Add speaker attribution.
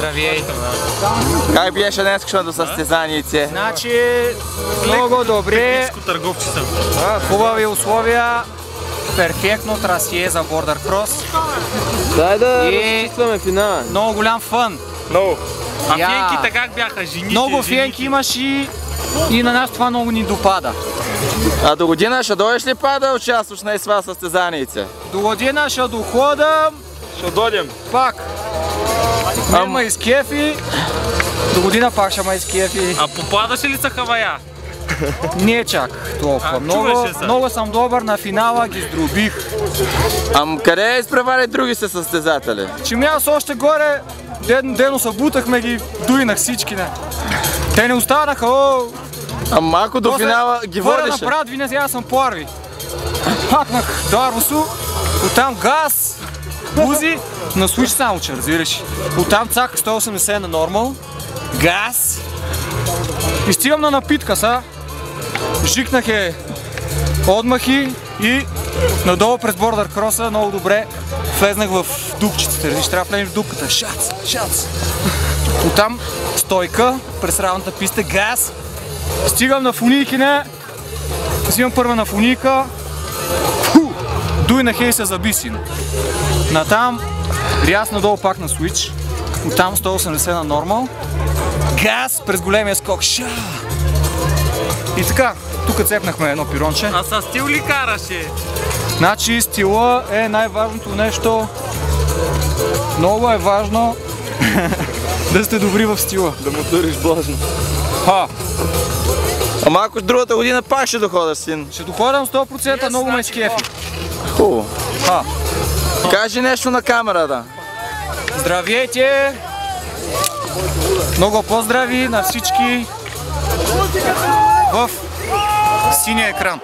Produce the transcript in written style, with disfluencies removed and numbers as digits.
Speaker 1: Здравей!
Speaker 2: Как беше днескашното състезание?
Speaker 1: Значи, много добре.
Speaker 3: Търговци съм.
Speaker 1: Хубави условия. Перфектно трасие за бордър крос.
Speaker 4: Дай да разчистваме финала.
Speaker 1: Много голям фън.
Speaker 3: Много. А фенките как бяха? Жените?
Speaker 1: Много фенки имаш и на нас това много ни допада.
Speaker 2: А до година ще дойдеш ли пак да участваш на това състезанице?
Speaker 1: До година ще доходам.
Speaker 3: Ще дойдем.
Speaker 1: Пак. Ме изкефи. До година пак ще ме изкефи.
Speaker 3: А попадаше ли са Хавая?
Speaker 1: Не чак толкова. Много съм добър на финала, ги сдробих.
Speaker 2: Къде изпревари други се състезатели?
Speaker 1: Че аз още горе, дено събутахме ги, дуинах всички. Те не останаха,
Speaker 2: Ако до финала ги водише.
Speaker 1: Направят винази, аз съм първи. Пакнах Дарвусу, оттам газ, бузи, на свич само че, разбираш. Оттам цак 180 на нормал, газ. И стигам на напитка са. Жикнах отмахи и надолу през бордър кроса много добре влезнах в дупчицата. Виж, трябва да влезеш в дупката. Шац. Оттам стойка през равната писта, газ. Стигам на фунийкина. Взимам първа на фунийка. Дуйнах и се забисин. Натам ряс надолу пак на свич. Оттам 180 на нормал. Газ през големия скок. И така, тук цепнахме едно пиронче.
Speaker 3: А с стил ли караше?
Speaker 1: Значи стила е най-важното нещо. Много е важно да сте добри в стила.
Speaker 4: Да му дъриш блажно.
Speaker 2: Ако другата година пак ще доходаш, син.
Speaker 1: Ще доходам 100%, много ме изкефи.
Speaker 2: Хубаво. Кажи нещо на камерата.
Speaker 1: Здравейте! Много поздрави на всички в синия екран.